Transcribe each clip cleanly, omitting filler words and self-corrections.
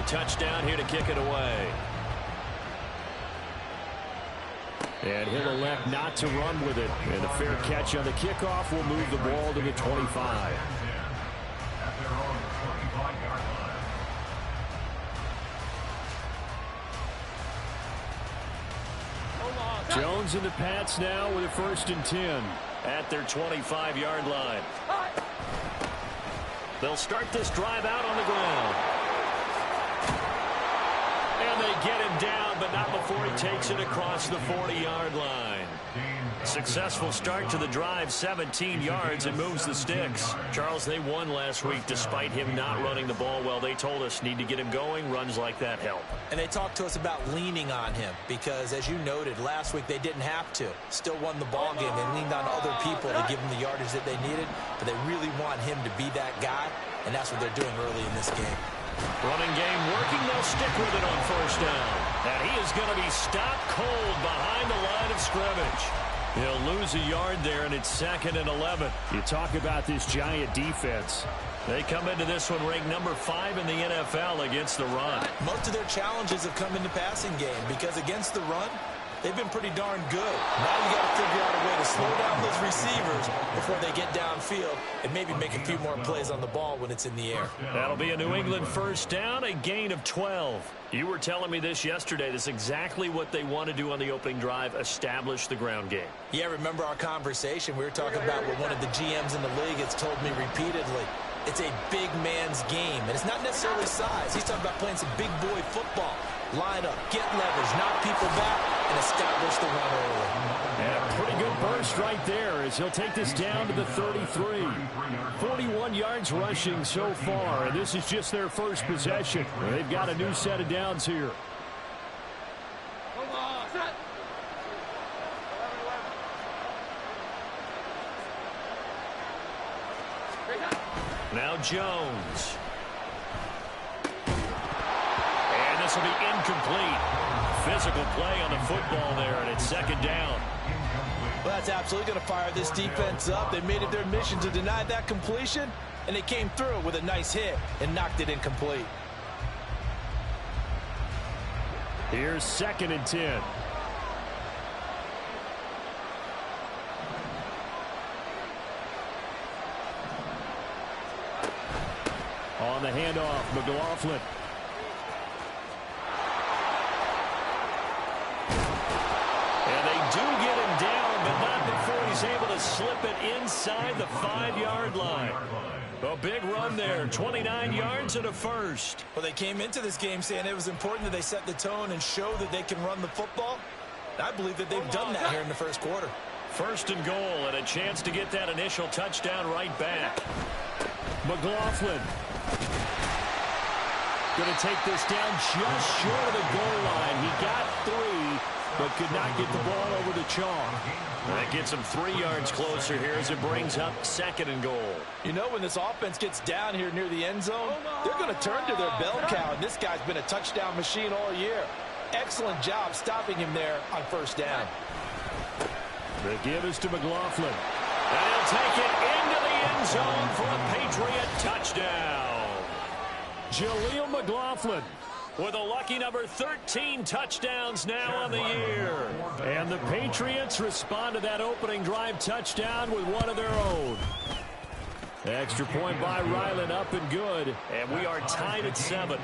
touchdown here to kick it away. And he'll elect not to run with it. And a fair catch on the kickoff will move the ball to the 25. Jones and the Pats now with a 1st and 10 at their 25-yard line. They'll start this drive out on the ground. And they get him down, but not before he takes it across the 40-yard line. Successful start to the drive, 17 yards, and moves the sticks. Charles, they won last week despite him not running the ball well. They told us need to get him going. Runs like that help. And they talked to us about leaning on him because, as you noted, last week they didn't have to. Still won the ball game. They leaned on other people to give them the yardage that they needed, but they really want him to be that guy, and that's what they're doing early in this game. Running game working. They'll stick with it on 1st down. And he is going to be stopped cold behind the line of scrimmage. He'll lose a yard there, and it's 2nd and 11. You talk about this Giant defense. They come into this one ranked number 5 in the NFL against the run. Most of their challenges have come in the passing game because against the run, they've been pretty darn good. Now you got to figure out a way to slow down those receivers before they get downfield and maybe make a few more plays on the ball when it's in the air. That'll be a New England 1st down, a gain of 12. You were telling me this yesterday. This is exactly what they want to do on the opening drive, establish the ground game. Yeah, remember our conversation? We were talking about what one of the GMs in the league has told me repeatedly. It's a big man's game, and it's not necessarily size. He's talking about playing some big boy football. Line up, get leverage, knock people back, and establish the run early. And a pretty good burst right there as he'll take this down to the 33. 41 yards rushing so far, and this is just their first possession. They've got a new set of downs here. Now Jones. And this will be incomplete. Physical play on the football there, and it's 2nd down. Well, that's absolutely going to fire this defense up. They made it their mission to deny that completion, and they came through with a nice hit and knocked it incomplete. Here's 2nd and 10. On the handoff, McLaughlin. And they do get him down, but not before he's able to slip it inside the 5-yard line. A big run there, 29 yards and a 1st. Well, they came into this game saying it was important that they set the tone and show that they can run the football. I believe that they've done that here in the 1st quarter. 1st and goal, and a chance to get that initial touchdown right back. McLaughlin. Going to take this down just short of the goal line. He got 3, but could not get the ball over the chalk. That gets him 3 yards closer here as it brings up 2nd and goal. You know, when this offense gets down here near the end zone, they're going to turn to their bell cow, and this guy's been a touchdown machine all year. Excellent job stopping him there on 1st down. The give is to McLaughlin. And he'll take it into the end zone for a Patriot touchdown. Jaleel McLaughlin with a lucky number 13 touchdowns now on the year. And the Patriots respond to that opening drive touchdown with one of their own. Extra point by Ryland, up and good. And we are tied at 7.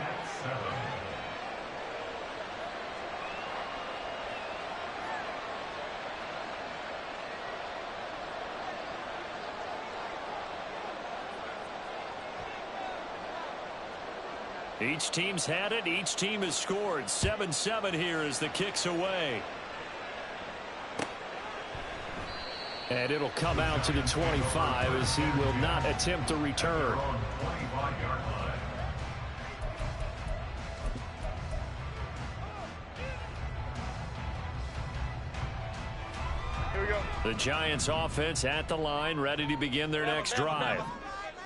Each team's had it. Each team has scored. 7-7 here as the kick's away. And it'll come out to the 25 as he will not attempt to return. Here we go. The Giants offense at the line, ready to begin their next drive.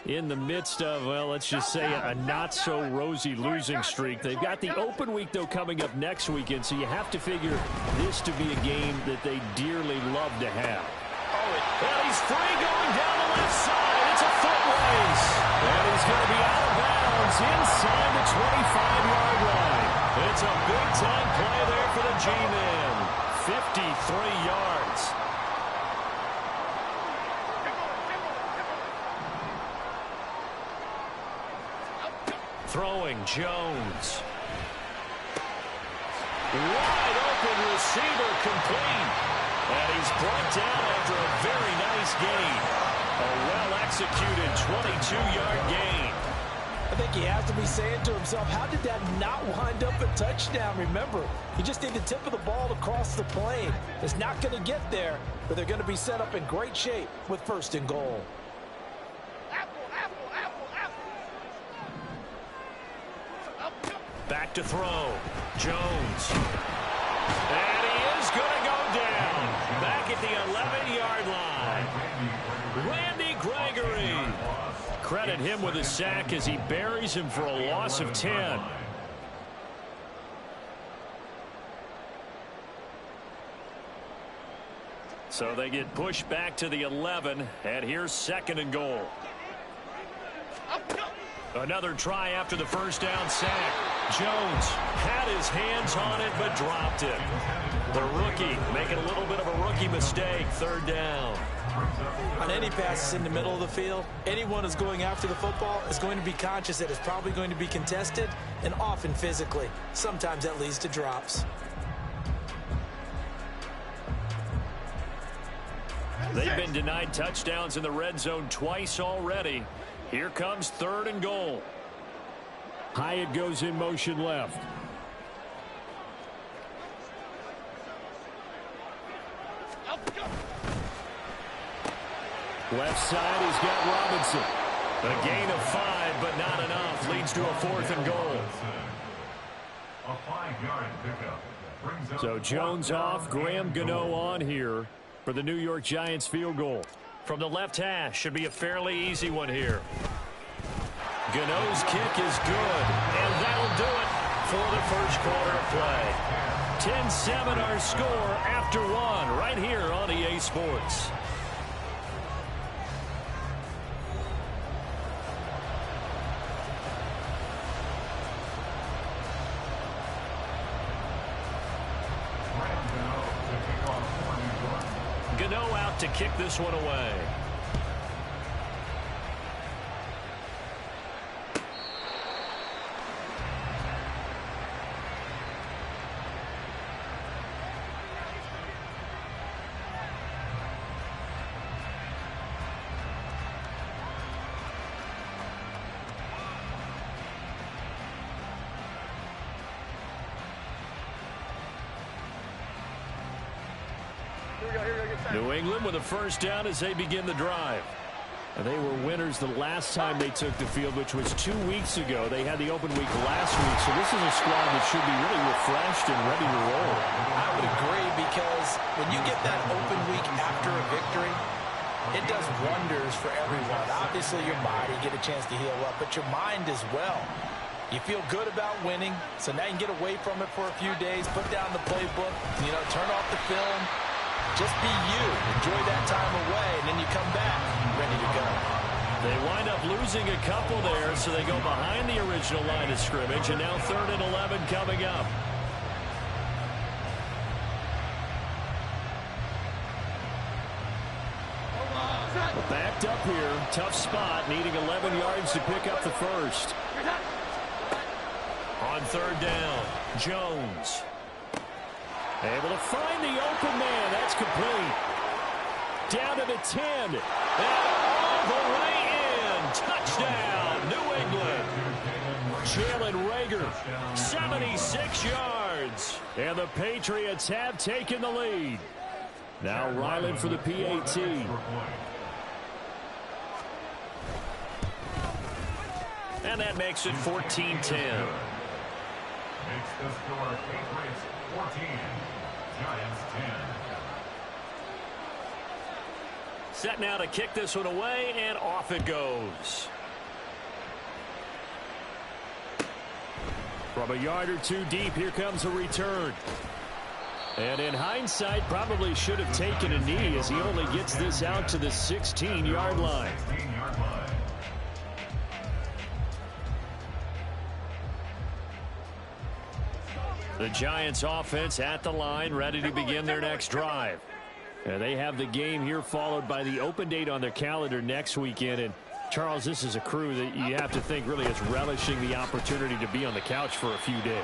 In the midst of, well, let's just say a not-so-rosy losing streak. They've got the open week, though, coming up next weekend, so you have to figure this to be a game that they dearly love to have. Well, he's free going down the left side. It's a foot race. And he's going to be out of bounds inside the 25-yard G-men. 53 yards. Throwing Jones. Wide open receiver complete. And he's brought down after a very nice gain. A well-executed 22-yard gain. I think he has to be saying to himself, how did that not wind up a touchdown? Remember, he just need the tip of the ball to cross the plane. It's not going to get there, but they're going to be set up in great shape with 1st and goal. Back to throw. Jones. And he is going to go down. Back at the 11-yard line. Randy Gregory. Credit him with a sack as he buries him for a loss of 10. So they get pushed back to the 11, and here's 2nd and goal. Another try after the first down sack. Jones had his hands on it but dropped it. The rookie making a little bit of a rookie mistake. 3rd down. On any passes in the middle of the field, anyone who's going after the football is going to be conscious that it's probably going to be contested and often physically. Sometimes that leads to drops. They've been denied touchdowns in the red zone twice already. Here comes 3rd and goal. Hyatt goes in motion left. Left side, he's got Robinson. A gain of 5, but not enough. Leads to a 4th and goal. A 5-yard pickup. So Jones off, Graham Gano on here for the New York Giants field goal. From the left hash, should be a fairly easy one here. Gano's kick is good, and that'll do it for the first quarter of play. 10-7 our score after 1 right here on EA Sports. Gano out to kick this one away. New England with a first down as they begin the drive. And they were winners the last time they took the field, which was 2 weeks ago. They had the open week last week, so this is a squad that should be really refreshed and ready to roll. I would agree, because when you get that open week after a victory, it does wonders for everyone. Obviously, your body get a chance to heal up, but your mind as well. You feel good about winning, so now you can get away from it for a few days, put down the playbook, turn off the film. Just be you. Enjoy that time away, and then you come back ready to go. They wind up losing a couple there, so they go behind the original line of scrimmage, and now 3rd and 11 coming up. Backed up here. Tough spot, needing 11 yards to pick up the first. On 3rd down, Jones. Able to find the open man. That's complete. Down to the 10. And all the way in. Touchdown, New England. Jalen Reagor, 76 yards. And the Patriots have taken the lead. Now Ryland for the PAT. And that makes it 14-10. Makes the score Patriots 14, Giants 10. Set now to kick this one away, and off it goes. From a yard or two deep, here comes a return. And in hindsight, probably should have taken a knee as he only gets this out to the 16-yard line. 16-yard line. The Giants offense at the line, ready to begin their next drive. And they have the game here followed by the open date on their calendar next weekend. And Charles, this is a crew that you have to think really is relishing the opportunity to be on the couch for a few days.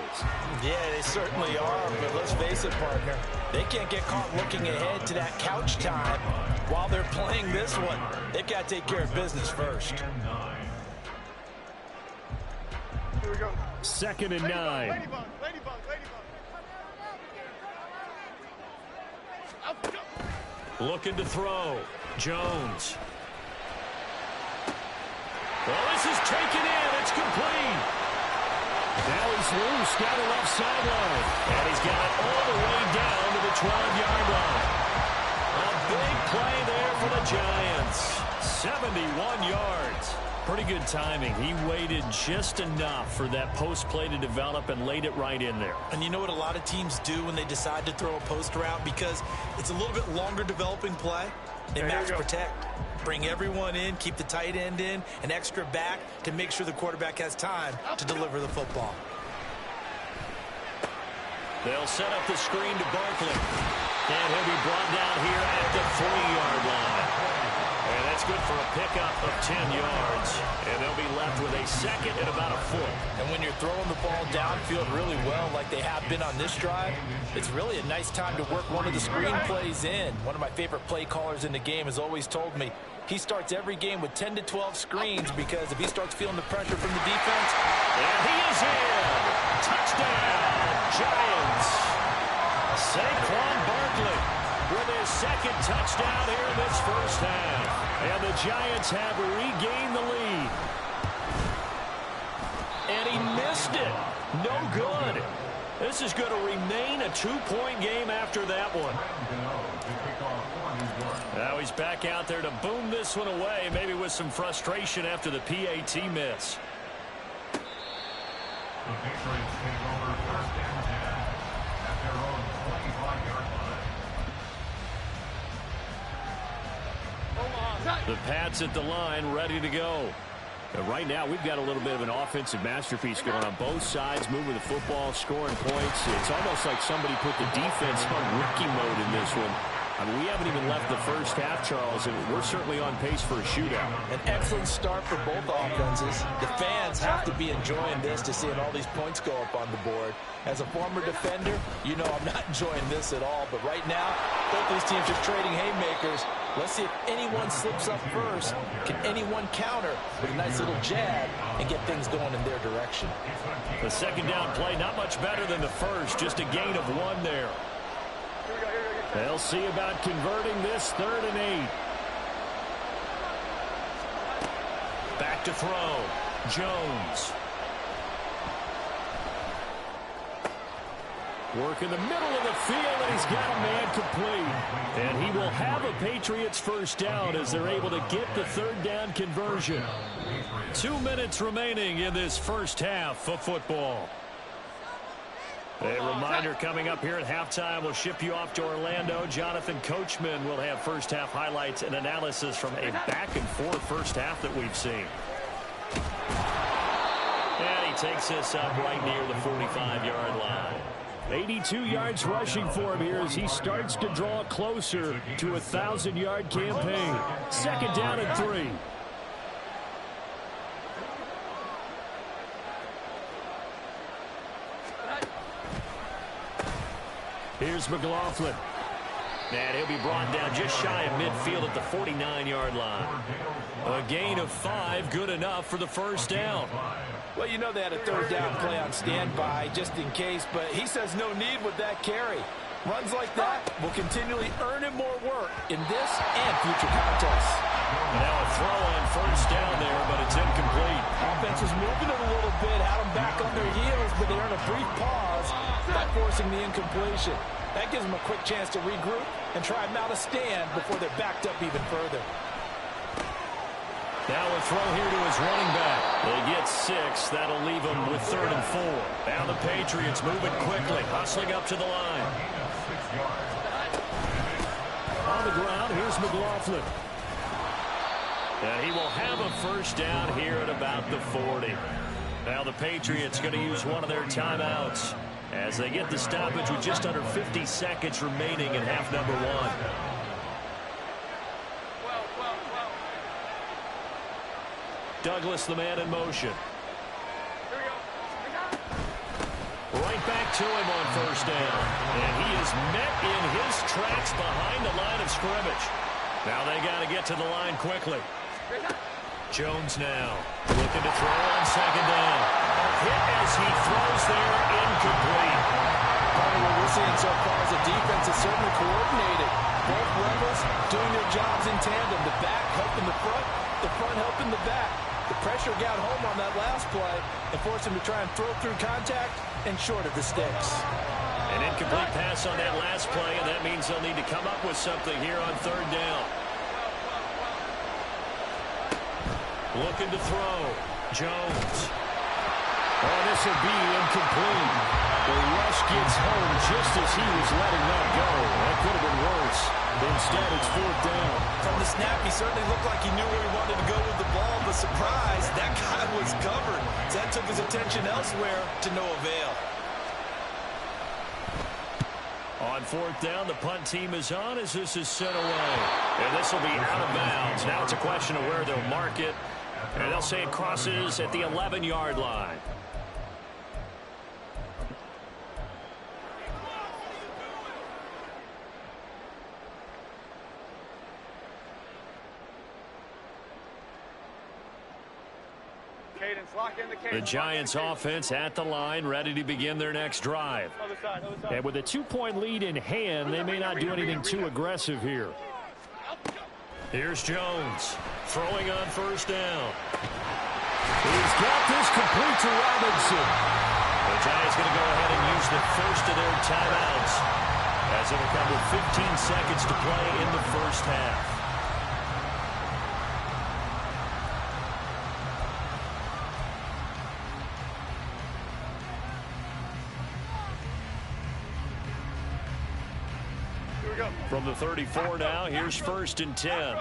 Yeah, they certainly are, but let's face it, partner. They can't get caught looking ahead to that couch time while they're playing this one. They've got to take care of business first. Here we go. 2nd and 9. Ladybug. Looking to throw. Jones. Well, this is taken in. It's complete. Now he's loose down the left sideline. And he's got it all the way down to the 12-yard line. A big play there for the Giants. 71 yards. Pretty good timing. He waited just enough for that post play to develop and laid it right in there. And you know what a lot of teams do when they decide to throw a post route? Because it's a little bit longer developing play. They match protect. Bring everyone in, keep the tight end in, an extra back to make sure the quarterback has time to deliver the football. They'll set up the screen to Barkley. And he'll be brought down here at the 3-yard line. And that's good for a pickup of 10 yards. And they'll be left with a 2nd and about a foot. And when you're throwing the ball downfield really well like they have been on this drive, it's really a nice time to work one of the screen plays in. One of my favorite play callers in the game has always told me he starts every game with 10 to 12 screens because if he starts feeling the pressure from the defense. And he is in. Touchdown, Giants. Saquon Barkley with his 2nd touchdown here in this first half. And the Giants have regained the lead. And he missed it. No good. This is going to remain a 2-point game after that one. Now he's back out there to boom this one away, maybe with some frustration after the PAT miss. The Patriots take over 1st and 10 at their own 25-yard line. The Pats at the line, ready to go. And right now, we've got a little bit of an offensive masterpiece going on both sides, moving the football, scoring points. It's almost like somebody put the defense on rookie mode in this one. I mean, we haven't even left the first half, Charles, and we're certainly on pace for a shootout. An excellent start for both offenses. The fans have to be enjoying this to seeing all these points go up on the board. As a former defender, you know I'm not enjoying this at all. But right now, both these teams just trading haymakers. Let's see if anyone slips up first. Can anyone counter with a nice little jab and get things going in their direction? The 2nd down play, not much better than the first. Just a gain of 1 there. They'll see about converting this 3rd and 8. Back to throw. Jones. Work in the middle of the field, and he's got a man complete. And he will have a Patriots first down as they're able to get the 3rd down conversion. 2 minutes remaining in this first half of football. A reminder coming up here at halftime, we'll ship you off to Orlando. Jonathan Coachman will have first half highlights and analysis from a back-and-forth first half that we've seen. And he takes this up right near the 45-yard line. 82 yards rushing for him here as he starts to draw closer to a 1,000-yard campaign. 2nd down and 3. Here's McLaughlin. And he'll be brought down just shy of midfield at the 49-yard line. A gain of 5, good enough for the first down. Well, you know they had a 3rd down play on standby just in case, but he says no need with that carry. Runs like that will continually earn him more work in this and future contests. Now a throw on first down there, but it's incomplete. Offense is moving it a little bit, had them back on their heels, but they earn a brief pause by forcing the incompletion. That gives them a quick chance to regroup and try and mount a stand before they're backed up even further. Now a throw here to his running back. They get 6. That'll leave them with 3rd and 4. Now the Patriots moving quickly, hustling up to the line. On the ground, here's McLaughlin. And he will have a first down here at about the 40. Now the Patriots going to use one of their timeouts. as they get the stoppage with just under 50 seconds remaining in half number one. Douglas, the man in motion. Right back to him on first down. And he is met in his tracks behind the line of scrimmage. Now they got to get to the line quickly. Jones now looking to throw on second down. Hit as he throws there, incomplete. Part of what we're seeing so far is the defense is certainly coordinated. Both levels doing their jobs in tandem. The back helping the front helping the back. The pressure got home on that last play and forced him to try and throw through contact and short of the sticks. An incomplete pass on that last play, and that means they'll need to come up with something here on third down. Looking to throw. Jones. Oh, this will be incomplete. The rush gets home just as he was letting that go. That could have been worse. Instead, it's fourth down. From the snap, he certainly looked like he knew where he wanted to go with the ball, but surprise, that guy was covered. That took his attention elsewhere to no avail. On fourth down, the punt team is on as this is sent away. And this will be out of bounds. Now it's a question of where they'll mark it. And they'll say it crosses at the 11-yard line. The Giants offense at the line, ready to begin their next drive. And with a 2-point lead in hand, they may not do anything too aggressive here. Here's Jones throwing on first down. He's got this complete to Robinson. The Giants going to go ahead and use the first of their timeouts as it'll come with 15 seconds to play in the first half. From the 34 now, here's first and 10.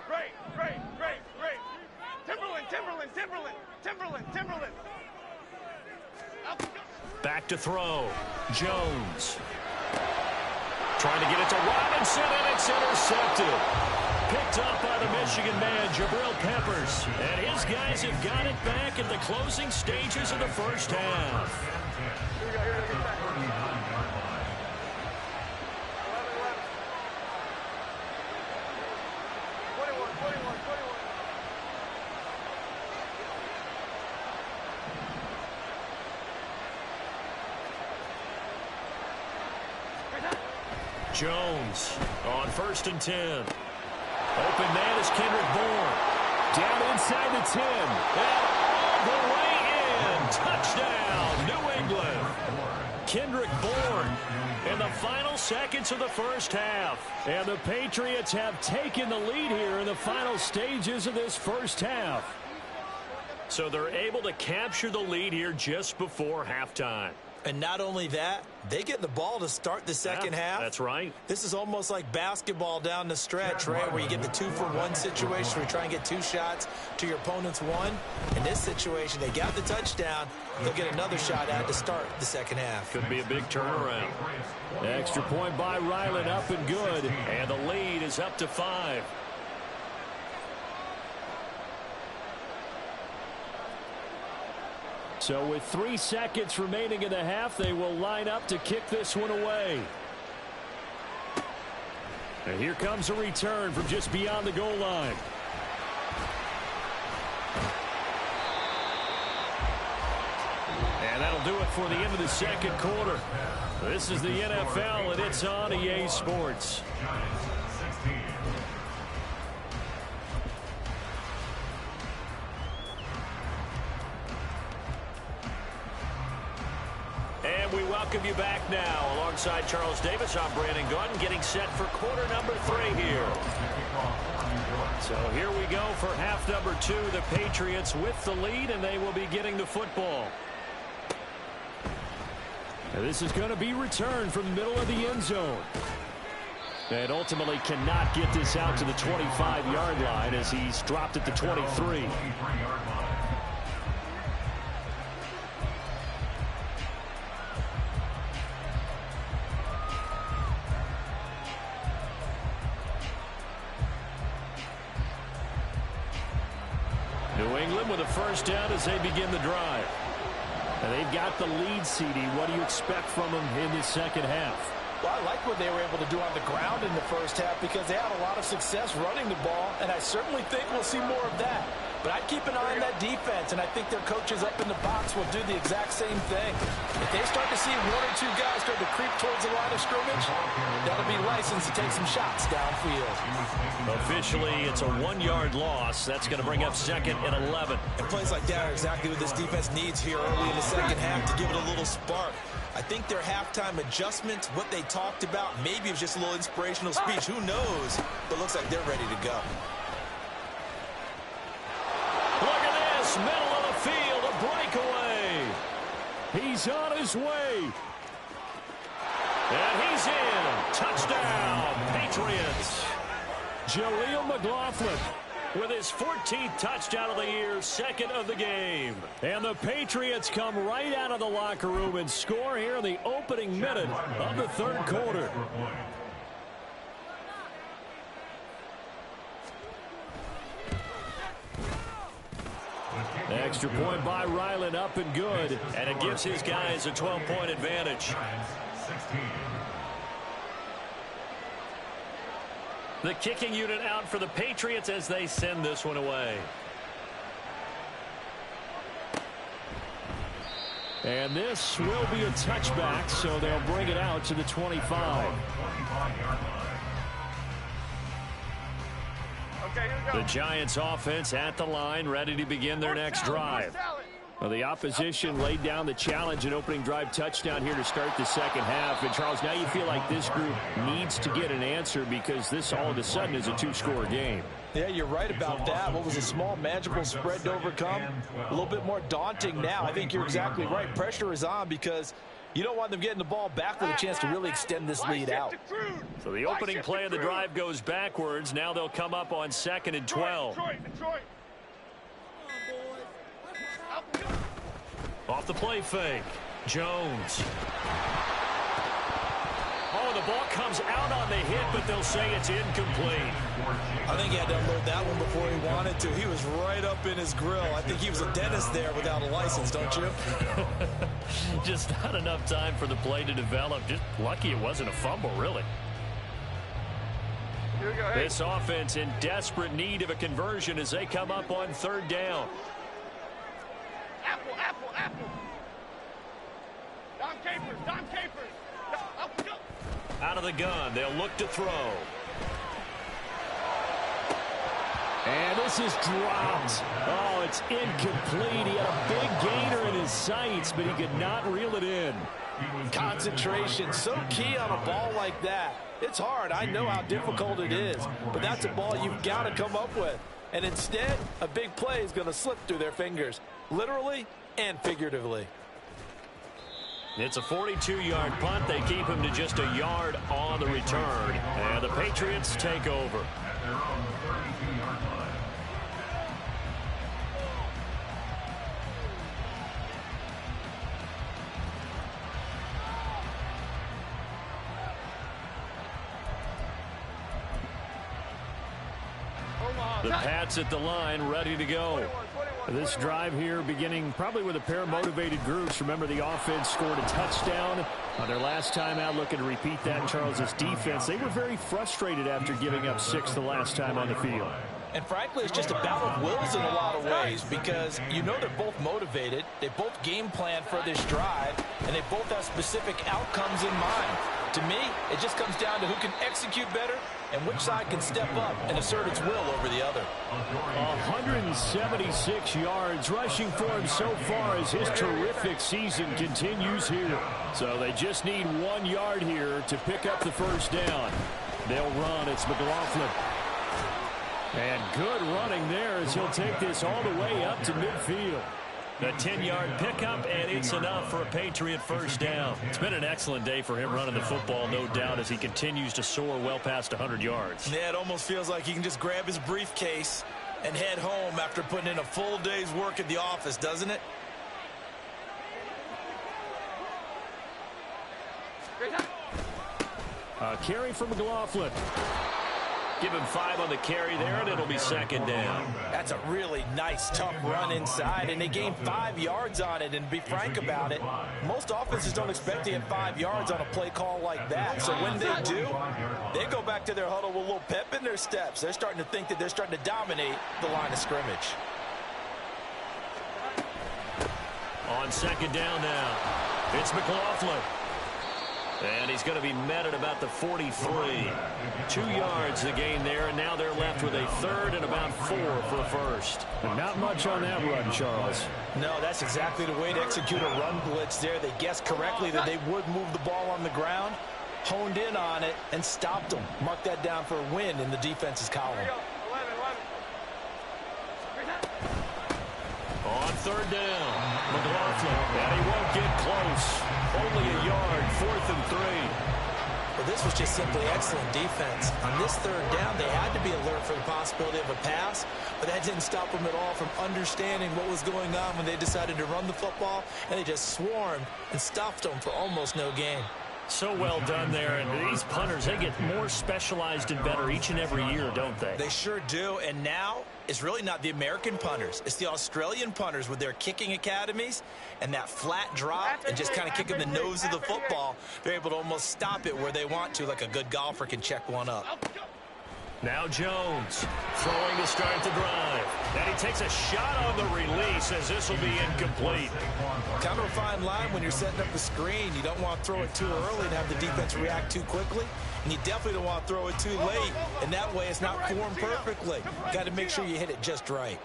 Great. Timberland. Back to throw. Jones. Trying to get it to Robinson, and it's intercepted. Picked up by the Michigan man, Jabril Peppers. And his guys have got it back in the closing stages of the first half. Jones on first and 10. Open man is Kendrick Bourne. Down inside the 10. And all the way in. Touchdown, New England. Kendrick Bourne in the final seconds of the first half. And the Patriots have taken the lead here in the final stages of this first half. So they're able to capture the lead here just before halftime. And not only that, they get the ball to start the second half. That's right. This is almost like basketball down the stretch, right, where you get the 2-for-1 situation where you try and get 2 shots to your opponent's 1. In this situation, they got the touchdown. They'll get another shot at to start the second half. Could be a big turnaround. Extra point by Ryland, up and good. And the lead is up to 5. So with 3 seconds remaining in the half, they will line up to kick this one away. And here comes a return from just beyond the goal line. And that'll do it for the end of the second quarter. This is the NFL, and it's on EA Sports. And we welcome you back now. Alongside Charles Davis, I'm Brandon Gaudin, getting set for quarter number 3 here. So here we go for half number 2. The Patriots with the lead, and they will be getting the football. And this is going to be returned from the middle of the end zone. And ultimately cannot get this out to the 25-yard line as he's dropped at the 23. England with a first down as they begin the drive. And they've got the lead, CD. What do you expect from them in the second half? Well, I like what they were able to do on the ground in the first half because they had a lot of success running the ball, and I certainly think we'll see more of that. But I'd keep an eye on that defense, and I think their coaches up in the box will do the exact same thing. If they start to see one or two guys start to creep towards the line of scrimmage, that'll be licensed to take some shots downfield. Officially, it's a 1-yard loss. That's going to bring up 2nd and 11. And plays like that are exactly what this defense needs here early in the second half to give it a little spark. I think their halftime adjustment, what they talked about, maybe it was just a little inspirational speech. Who knows? But looks like they're ready to go. Look at this, middle of the field, a breakaway. He's on his way. And he's in. Touchdown, Patriots. Jaleel McLaughlin with his 14th touchdown of the year, 2nd of the game. And the Patriots come right out of the locker room and score here in the opening minute of the 3rd quarter. Extra point by Ryland, up and good. And it gives his guys a 12-point advantage. The kicking unit out for the Patriots as they send this one away. And this will be a touchback, so they'll bring it out to the 25. Okay, here we go. The Giants offense at the line, ready to begin their next drive. Well, the opposition laid down the challenge and opening drive touchdown here to start the second half. And, Charles, now you feel like this group needs to get an answer because this all of a sudden is a 2-score game. Yeah, you're right about that. What was a small, manageable spread to overcome? A little bit more daunting now. I think you're exactly right. Pressure is on because you don't want them getting the ball back with a chance to really extend this lead out. So the opening play of the drive goes backwards. Now they'll come up on 2nd and 12. Detroit. Off the play fake. Jones. Oh, the ball comes out on the hit, but they'll say it's incomplete. I think he had to unload that one before he wanted to. He was right up in his grill. I think he was a dentist there without a license, don't you? Just not enough time for the play to develop. Just lucky it wasn't a fumble, really. Here we go. Hey. This offense in desperate need of a conversion as they come up on 3rd down. Apple. Dom Capers. Out of the gun, they'll look to throw. And this is dropped. Oh, it's incomplete. He had a big gainer in his sights, but he could not reel it in. Concentration, so key on a ball like that. It's hard. I know how difficult it is, but that's a ball you've got to come up with. And instead, a big play is going to slip through their fingers, literally and figuratively. It's a 42-yard punt. They keep him to just a yard on the return. And the Patriots take over. At their own 32-yard line. The Pats at the line, ready to go. This drive here beginning probably with a pair of motivated groups. Remember, the offense scored a touchdown on their last time out. Looking to repeat that. Charles's defense, they were very frustrated after giving up 6 the last time on the field. And frankly, it's just a battle of wills in a lot of ways because you know they're both motivated. They both game plan for this drive, and they both have specific outcomes in mind. To me, it just comes down to who can execute better and which side can step up and assert its will over the other. 176 yards rushing for him so far as his terrific season continues here. So they just need 1 yard here to pick up the first down. They'll run. It's McLaughlin. And good running there as he'll take this all the way up to midfield. A 10-yard pickup, and it's enough for a Patriot first down. It's been an excellent day for him running the football, no doubt, as he continues to soar well past 100 yards. Yeah, it almost feels like he can just grab his briefcase and head home after putting in a full day's work at the office, doesn't it? A carry for McLaughlin. Give him 5 on the carry there, and it'll be second down. That's a really nice, tough run inside, and they gained 5 yards on it. And to be frank about it, most offenses don't expect to get 5 yards on a play call like that. So when they do, they go back to their huddle with a little pep in their steps. They're starting to think that they're starting to dominate the line of scrimmage. On second down now, it's McLaughlin. And he's going to be met at about the 43. 2 yards the gain there, and now they're left with a third and about 4 for a first. And not much on that run, Charles. No, that's exactly the way to execute a run blitz there. They guessed correctly that they would move the ball on the ground, honed in on it, and stopped them. Mark that down for a win in the defense's column. 11. On third down, McLaughlin, and he won't get close. Only a yard, 4th and 3. Well, this was just simply excellent defense. On this third down, they had to be alert for the possibility of a pass, but that didn't stop them at all from understanding what was going on when they decided to run the football, and they just swarmed and stuffed them for almost no gain. So well done there, and these punters, they get more specialized and better each and every year, don't they? They sure do, and now it's really not the American punters. It's the Australian punters with their kicking academies and that flat drop and just kind of kicking the nose of the football. They're able to almost stop it where they want to, like a good golfer can check one up. Now Jones throwing to start the drive. And he takes a shot on the release as this will be incomplete. Kind of a fine line when you're setting up the screen. You don't want to throw it too early and have the defense react too quickly. And you definitely don't want to throw it too late. And that way it's not formed perfectly. Got to make sure you hit it just right.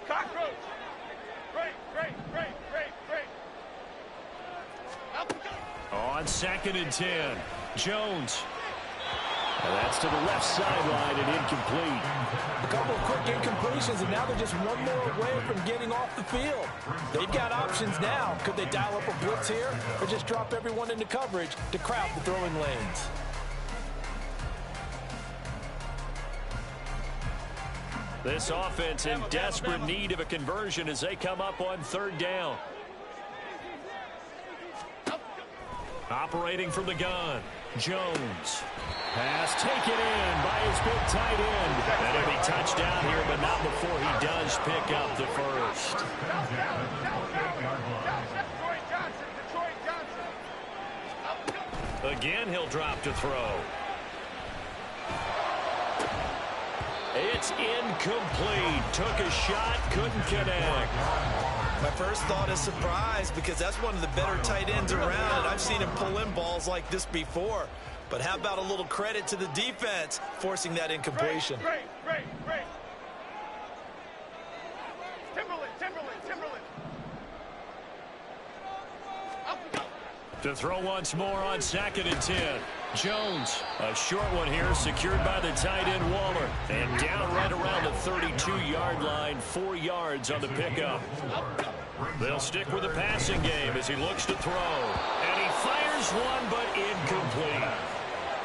Cockroach. Great. On 2nd and 10, Jones. And that's to the left sideline and incomplete. A couple of quick incompletions, and now they're just one more away from getting off the field. They've got options now. Could they dial up a blitz here or just drop everyone into coverage to crowd the throwing lanes? This offense in desperate need of a conversion as they come up on third down. Operating from the gun, Jones. Pass taken in by his big tight end. And it'll be touchdown here, but not before he does pick up the first. Detroit Johnson. Again, he'll drop to throw. It's incomplete. Took a shot, couldn't connect. My first thought is surprise because that's one of the better tight ends around, and I've seen him pull in balls like this before. But how about a little credit to the defense forcing that incompletion? Great. Timberland. Up we go. To throw once more on 2nd and 10. Jones, a short one here, secured by the tight end Waller. And down right around the 32-yard line, 4 yards on the pickup. They'll stick with the passing game as he looks to throw. And he fires one, but incomplete.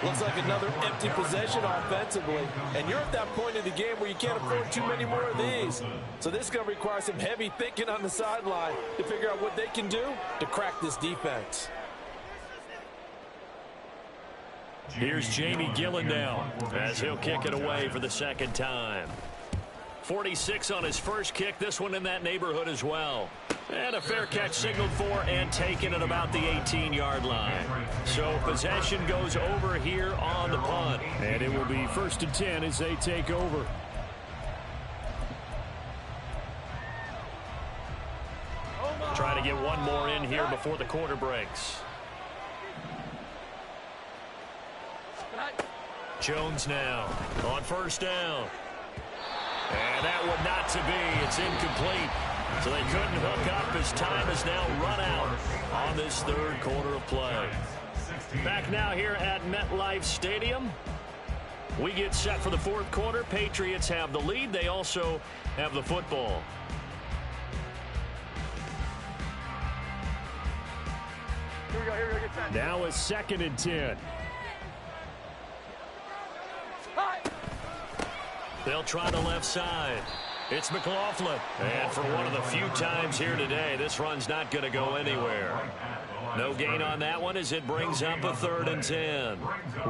Looks like another empty possession offensively. And you're at that point in the game where you can't afford too many more of these. So this is going to require some heavy thinking on the sideline to figure out what they can do to crack this defense. Here's Jamie Gillen now as he'll kick it away for the second time. 46 on his first kick, this one in that neighborhood as well. And a fair catch signaled for and taken at about the 18-yard line. So possession goes over here on the punt. And it will be 1st and 10 as they take over. Try to get one more in here before the quarter breaks. Jones now on first down. And that one not to be. It's incomplete. So they couldn't hook up as time has now run out on this third quarter of play. Back now here at MetLife Stadium. We get set for the fourth quarter. Patriots have the lead. They also have the football. Here we go, get set. Now it's 2nd and 10. They'll try the left side. It's McLaughlin. And for one of the few times here today, this run's not going to go anywhere. No gain on that one as it brings up a 3rd and 10.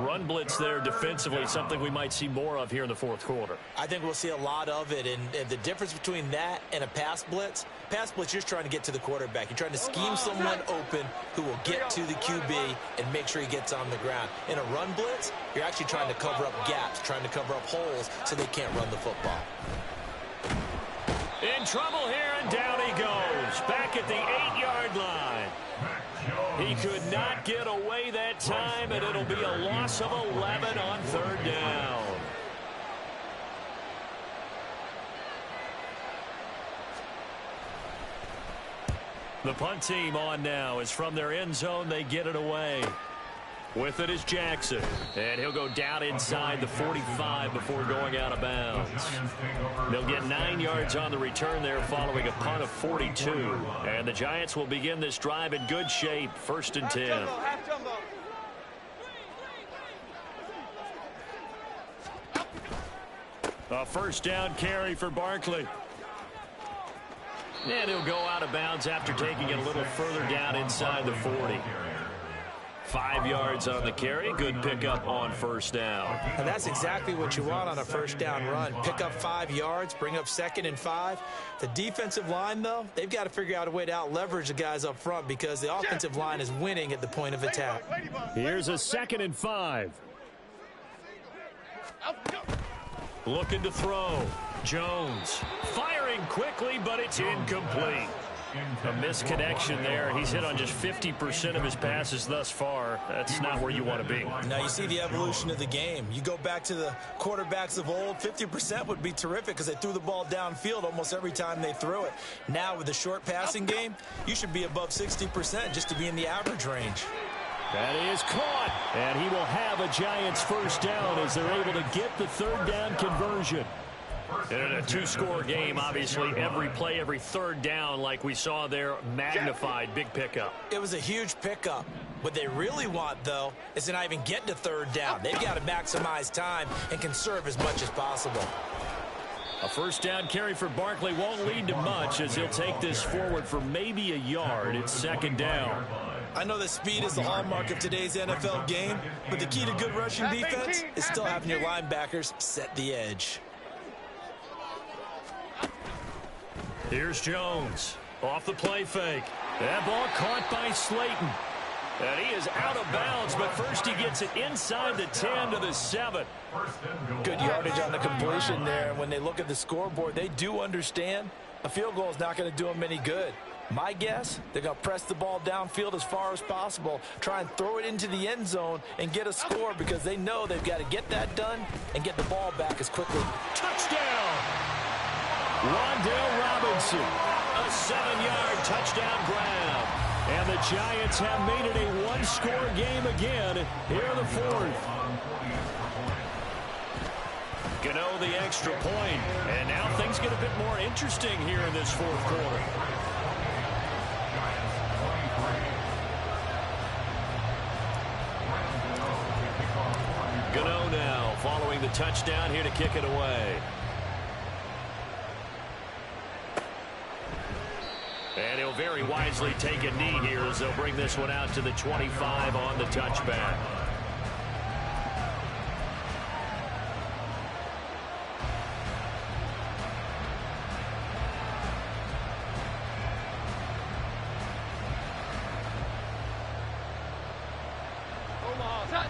Run blitz there defensively, something we might see more of here in the fourth quarter. I think we'll see a lot of it, and the difference between that and a pass blitz, you're just trying to get to the quarterback. You're trying to scheme someone open who will get to the QB and make sure he gets on the ground. In a run blitz, you're actually trying to cover up gaps, trying to cover up holes so they can't run the football. In trouble here, and down he goes. Back at the 8-yard line. He could not get away that time, and it'll be a loss of 11 on 3rd down. The punt team on now is from their end zone. They get it away. With it is Jackson, and he'll go down inside the 45 before going out of bounds. They'll get 9 yards on the return there following a punt of 42. And the Giants will begin this drive in good shape, 1st and 10. A 1st down carry for Barkley. And he'll go out of bounds after taking it a little further down inside the 40. 5 yards on the carry. Good pickup on 1st down. And that's exactly what you want on a 1st down run. Pick up 5 yards, bring up 2nd and 5. The defensive line, though, they've got to figure out a way to out-leverage the guys up front because the offensive line is winning at the point of attack. Here's a 2nd and 5. Looking to throw. Jones firing quickly, but it's incomplete. A misconnection there. He's hit on just 50% of his passes thus far. That's not where you want to be. Now you see the evolution of the game. You go back to the quarterbacks of old, 50% would be terrific because they threw the ball downfield almost every time they threw it. Now with the short passing game, you should be above 60% just to be in the average range. That is caught. And he will have a Giants 1st down as they're able to get the 3rd down conversion. And in a 2-score game, obviously, every play, every 3rd down, like we saw there, magnified. Big pickup. It was a huge pickup. What they really want, though, is to not even get to 3rd down. They've got to maximize time and conserve as much as possible. A 1st down carry for Barkley won't lead to much as he'll take this forward for maybe a yard. It's 2nd down. I know that speed is the hallmark of today's NFL game, but the key to good rushing defense is still having your linebackers set the edge. Here's Jones. Off the play fake. That ball caught by Slayton. And he is out of bounds, but first he gets it inside the 10 to the 7. Good yardage on the completion there. When they look at the scoreboard, they do understand a field goal is not going to do them any good. My guess, they're going to press the ball downfield as far as possible, try and throw it into the end zone and get a score because they know they've got to get that done and get the ball back as quickly. Touchdown! Wan'Dale Robinson, a 7-yard touchdown grab. And the Giants have made it a 1-score game again here in the 4th. Gano the extra point. And now things get a bit more interesting here in this 4th quarter. Gano now following the touchdown here to kick it away. And he'll very wisely take a knee here as they'll bring this one out to the 25 on the touchback.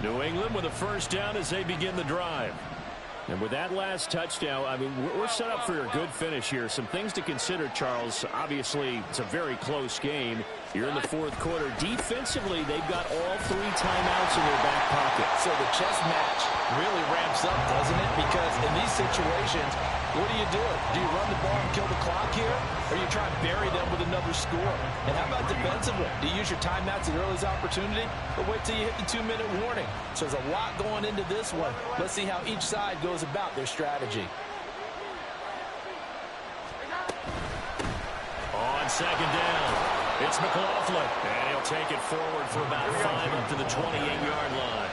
New England with a 1st down as they begin the drive. And with that last touchdown, I mean, we're set up for a good finish here. Some things to consider, Charles. Obviously, it's a very close game. You're in the 4th quarter. Defensively, they've got all 3 timeouts in their back pocket. So the chess match really ramps up, doesn't it? Because in these situations, what do? Do you run the ball and kill the clock here? Or you try and bury them with another score? And how about defensively? Do you use your timeouts at the earliest opportunity? Or wait till you hit the 2-minute warning? So there's a lot going into this one. Let's see how each side goes about their strategy. On 2nd down, it's McLaughlin. And he'll take it forward for about 5 up to the 28-yard line.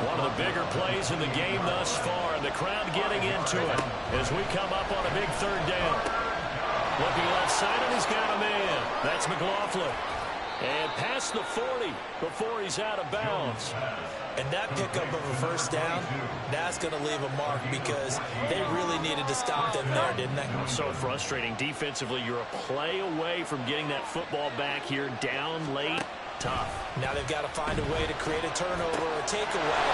One of the bigger plays in the game thus far, and the crowd getting into it as we come up on a big 3rd down. Looking left side, and he's got a man. That's McLaughlin. And past the 40 before he's out of bounds. And that pickup of a first down, that's going to leave a mark because they really needed to stop them there, didn't they? So frustrating. Defensively, you're a play away from getting that football back here down late. Tough. Now they've got to find a way to create a turnover or a takeaway.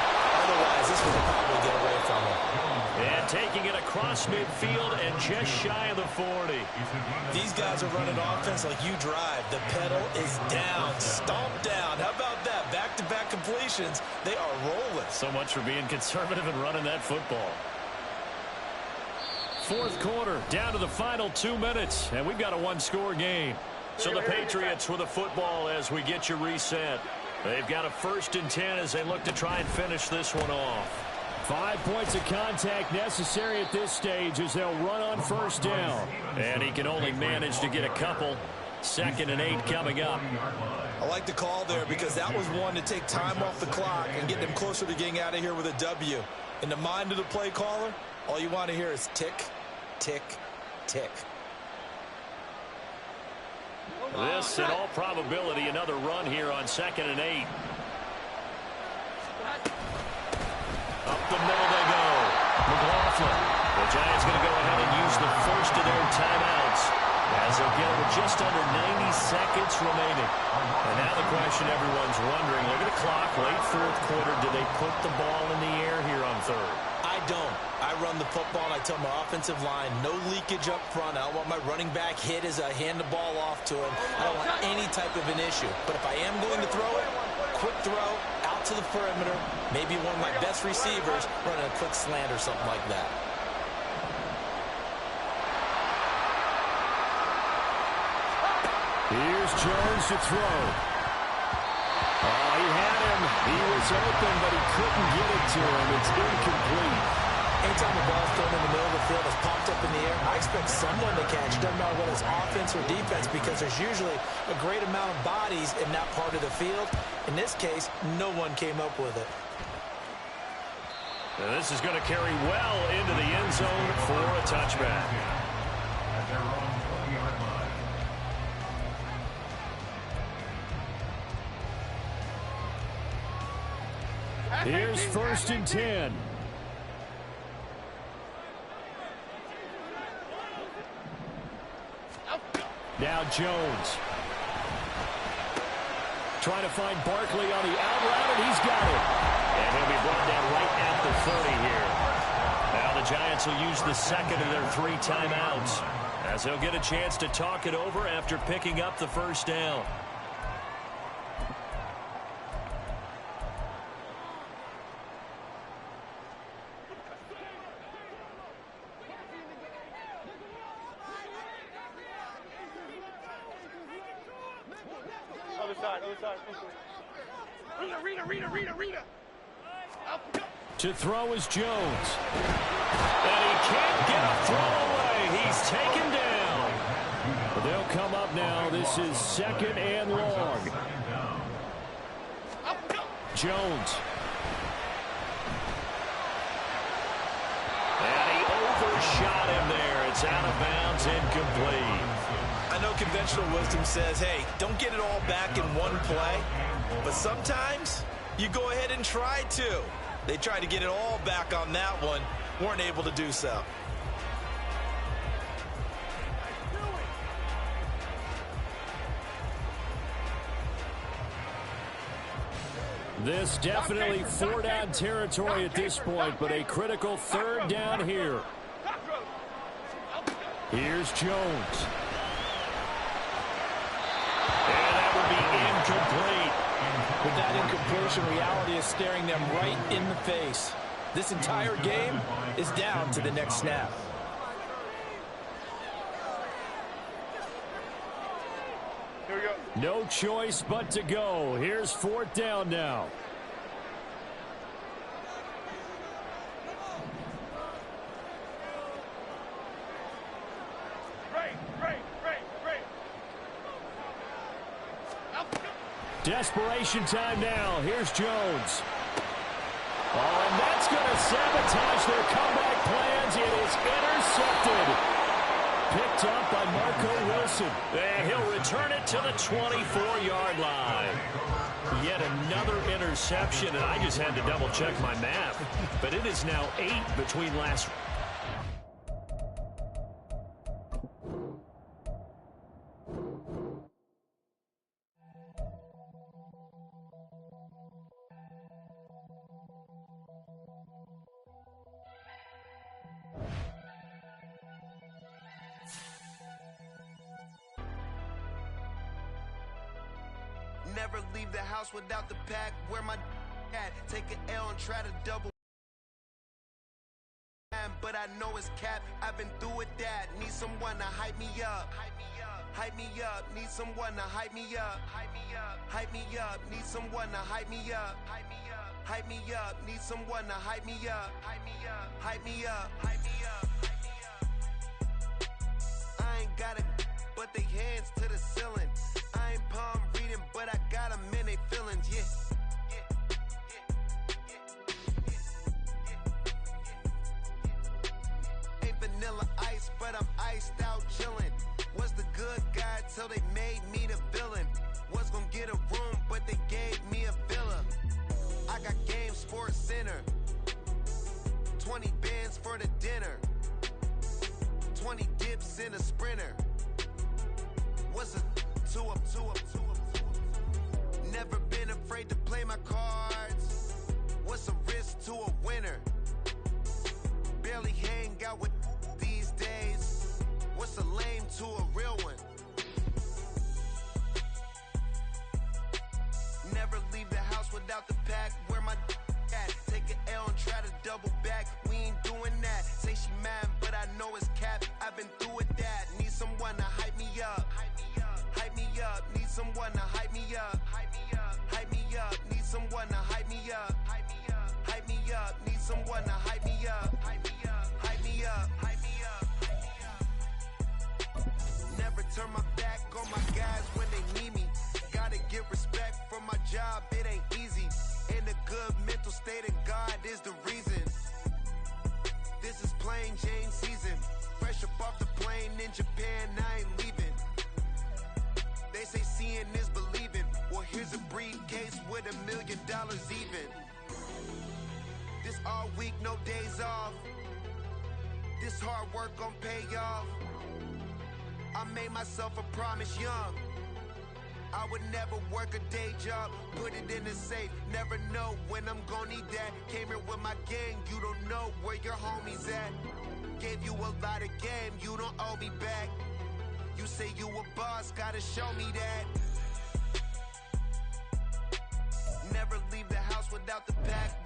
Otherwise, this will probably get away from them. And taking it across midfield and just shy of the 40. These guys are running offense like you drive. The pedal is down, stomped down. How about that? Back-to-back completions. They are rolling. So much for being conservative and running that football. Fourth quarter, down to the final 2 minutes, and we've got a one-score game. So the Patriots with the football as we get you reset. They've got a 1st and 10 as they look to try and finish this one off. 5 points of contact necessary at this stage as they'll run on 1st down. And he can only manage to get a couple. 2nd and 8 coming up. I like the call there because that was one to take time off the clock and get them closer to getting out of here with a W. In the mind of the play caller, all you want to hear is tick, tick, tick. This, in all probability, another run here on 2nd and 8. Up the middle they go. McLaughlin. The Giants going to go ahead and use the first of their timeouts as they'll get it with just under 90 seconds remaining. And now the question everyone's wondering, look at the clock, late 4th quarter, do they put the ball in the air here on 3rd? I don't. I run the football and I tell my offensive line, no leakage up front. I don't want my running back hit as I hand the ball off to him. I don't want any type of an issue. But if I am going to throw it, quick throw, out to the perimeter, maybe one of my best receivers running a quick slant or something like that. Here's Jones to throw. Oh, he had him. He was open, but he couldn't get it to him. It's incomplete. Anytime the ball's thrown in the middle of the field, it's popped up in the air, I expect someone to catch. Doesn't matter whether it's offense or defense because there's usually a great amount of bodies in that part of the field. In this case, no one came up with it. And this is going to carry well into the end zone for a touchback. At their own 20-yard line. Here's 1st and 10. Now Jones. Trying to find Barkley on the out route, and he's got it. And he'll be brought down right at the 30 here. Now the Giants will use the 2nd of their 3 timeouts as they'll get a chance to talk it over after picking up the 1st down. To throw is Jones. And he can't get a throw away. He's taken down. But they'll come up now. This is 2nd and long. Jones. And he overshot him there. It's out of bounds, incomplete. I know conventional wisdom says, hey, don't get it all back in one play. But sometimes you go ahead and try to. They tried to get it all back on that one. Weren't able to do so. This definitely 4-down territory at this point, but a critical 3rd down here. Here's Jones. And that will be incomplete. With that incompletion, reality is staring them right in the face. This entire game is down to the next snap. Here we go. No choice but to go. Here's 4th down now. Desperation time now. Here's Jones. Oh, and that's going to sabotage their comeback plans. It is intercepted. picked up by Marco Wilson. And he'll return it to the 24-yard line. Yet another interception, and I just had to double-check my math. But it is now 8 between last. Never leave the house without the pack. Where my at? Take an L and try to double. But I know it's cap. I've been through with that. Need someone to hype me up. Hype me up. Hype me up. Need someone to hype me up. Hype me up. Hype me up. Need someone to hype me up. Hype me up. Hype me up. Need someone to hype me up. Hype me up. Hype me up. Hype me up. Hype me up. I ain't got it, but they hands to the ceiling. I ain't palm reading, but I got them in they feelings, yeah. Ain't vanilla ice, but I'm iced out chillin'. Was the good guy till they made me the villain. Was gonna get a room, but they gave me a villa. I got Game Sports Center. 20 bands for the dinner. 20 dips in a sprinter. What's a two up? Never been afraid to play my cards. What's a risk to a winner? Barely hang out with these days. What's a lame to a real one? Never leave the house without the pack. Where my at? Take an L and try to double back. We ain't doing that. Say she mad, but I know it's cap. I've been through with that. Need someone to hype me up. Hype me up. Hype me up. Need someone to hype me up. Hype me up. Hype me up. Need someone to hype me up. Hype me up. Hype me up. Need someone to hype me up. Hype me up. Hype me up. Hype me up. Hype me up. Never turn my back on my guys when they need me. Gotta get respect from my job. It ain't easy. In a good mental state, and God is the reason. This is plain Jane season. Fresh up off the plane in Japan, I ain't leaving. They say seeing is believing. Well, here's a briefcase with $1 million even. This all week, no days off. This hard work gon' pay off. I made myself a promise young. I would never work a day job, put it in the safe. Never know when I'm gonna need that. Came here with my gang, you don't know where your homies at. Gave you a lot of game, you don't owe me back. You say you a boss, gotta show me that. Never leave the house without the pack.